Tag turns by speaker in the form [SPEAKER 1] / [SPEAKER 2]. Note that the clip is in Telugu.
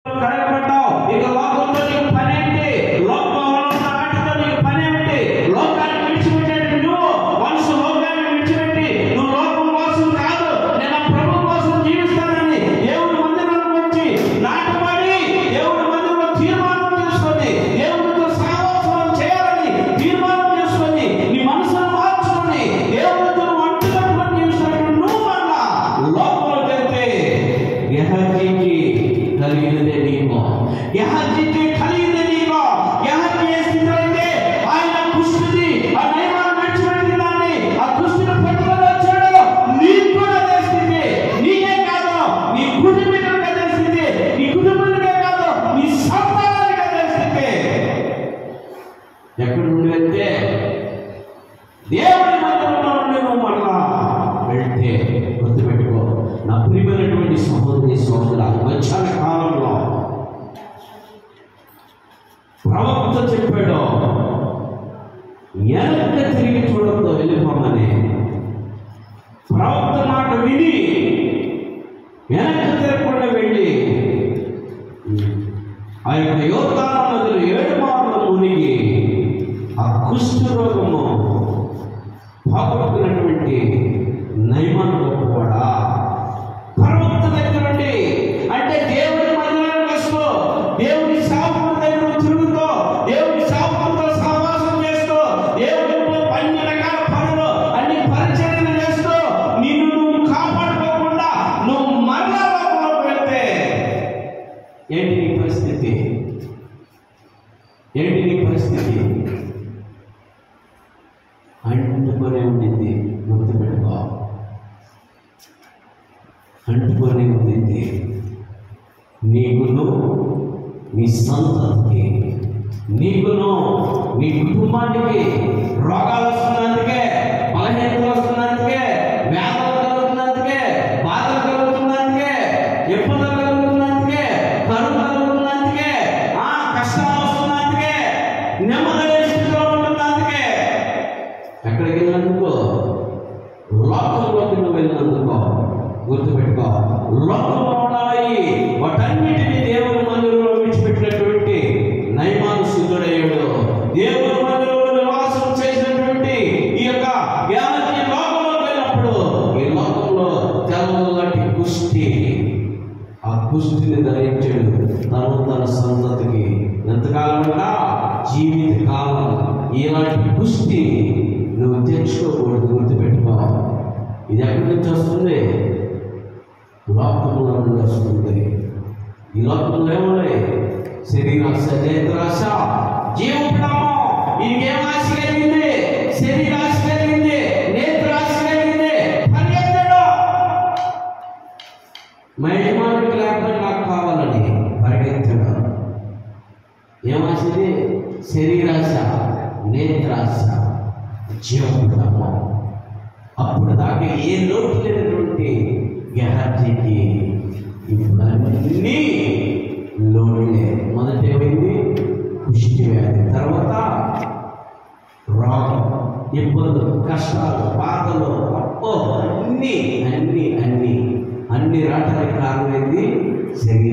[SPEAKER 1] కడగబడ్డావు. ఇక లోకంతో నీకు పని ఏంటి? లోకంలో ఉన్న వాటితో నీకు పని ఏంటి? లోకాన్ని విడిచిపెట్టేది నువ్వు. మనసు లోకాన్ని విడిచిపెట్టి నువ్వు లోకం కోసం కాదు, నేను ప్రభు కోసం జీవిస్తానని దేవుడి మందిరంలోకి వచ్చి నాటపడి దేవుడి మందిరంలో తీర్మానం చేసుకొని దేవుడితో సహవాసం చేయాలని తీర్మానం చేసుకొని నీ మనసును మార్చుకొని దేవుడితో ఒంటిగా జీవిస్తాను. నువ్వు మళ్ళా లోకంలోకి వెళ్తే గెహజీకి కలిగినదే నీకు, గెహజీకి కలిగినదే నీకు. గెహజీ ఏ స్థితిలో అయితే ఆయన కుష్ఠుని ఆ నయమాన్ని విడిచిపెట్టిన దాన్ని ఆ కుష్ఠుని పట్టుకొని వచ్చాడు, నీకు కూడా అదే స్థితి. నీకే కాదు, నీ కుటుంబీకులకు అదే స్థితి, నీ కుటుంబానికే కాదు, నీ సంతానానికి అదే స్థితి. ఎక్కడి నుండి వెళ్తే దేవుడి మందిరంలో నుండి నువ్వు మళ్ళా వెళ్తే గుర్తుపెట్టుకో నా ప్రియమైనటువంటి సహోదరి సహోదరుల, వచ్చాల కాలంలో ప్రవక్త చెప్పాడు, వెనక తిరిగి చూడద్దు, వెళ్ళిపోమని. ప్రవక్త మాట విని వెనక తిరగకుండా వెళ్ళి ఆ యొక్క యోర్దాను నదిలో 7 మార్లు మునిగి ఆ కుష్ఠ రోగము పోగొట్టుకున్నటువంటి నయమాను గొప్పవాడా. ప్రవక్త దగ్గర నుండి అంటే దేవుడి మందిరానికి వస్తూ దేవుడి సేవకుల దగ్గర తిరుగుతూ దేవుడి సేవకులతో సహవాసం చేస్తూ దేవుడితో అన్ని రకాల పనులు అన్ని పరిచర్యలు చేస్తూ నిన్ను నువ్వు కాపాడుకోకుండా నువ్వు మరలా లోకంలోకి వెళ్తే ఏంటి నీ పరిస్థితి? ఏంటి నీ పరిస్థితి? అంటుకొనే ఉండింది, గుర్తుపెట్టుకో. అంటుకొని ఉండింది నీకును నీ సంతతికి, నీకును నీ కుటుంబానికి. రోగాలు వస్తున్నందుకే, బలహీనతలు వస్తున్నందుకే, వ్యాధులు కలుగుతున్నందుకే, బాధలు కలుగుతున్నందుకే, ఇబ్బందులు కలుగుతున్నందుకే, కరువు కలుగుతున్నందుకే, కష్టాలు వస్తున్నందుకే, నెమ్మది స్థితిలో ఉంటున్నందుకే, ఎక్కడికి వెళ్ళినందుకో, లోకంలోకి నువ్వు వెళ్ళినందుకో గుర్తుపెట్టుకో. లోకంలో ఉన్నాయి వాటన్నిటిని దేవుని మందిరంలో విడిచిపెట్టినటువంటి నయమాను సిద్ధుడయ్యాడు. దేవుని మందిరంలో నివాసం చేసినటువంటి ఈ యొక్క గెహజీ లోకంలో వెళ్ళినప్పుడు ఈ లోకంలో తెల్లటి కుష్టి, ఆ కుష్టిని ధరించాడు తన సంతతికి. ఎంతకాలం అంటా? జీవిత కాలం. ఇలాంటి కుష్టి నువ్వు తెచ్చుకోకూడదు, గుర్తుపెట్టుకో. ఇది ఎక్కడి నుంచి వస్తుంది? లోకంలో నుండి వస్తుంది. ఈ లోకంలో ఏమున్నాయి? శరీరాశ, నేత్రాశ, జీవప్రామం. ఇంకేం ఆశ కలిగింది? శరీరాశ కలిగింది, నేత్రాశ కలిగింది. పరిగెత్తాడు మహిమానికి లేకపోతే నాకు కావాలని పరిగెత్తాడు. ఏమాశది? శరీరాశ, నేత్రాశ, జీవప్రామం. అప్పుడు దాకా ఏ లోటు లేనటువంటి గెహజీకి ఇప్పుడు అన్నీ లోటులే. మొదట ఏమైంది? కుష్టి వ్యాధి, తర్వాత రోగం, ఇబ్బందులు, కష్టాలు, బాధలు, అప్పో అన్నీ అన్నీ అన్నీ అన్ని రావడానికి కారణమైంది శరీరం.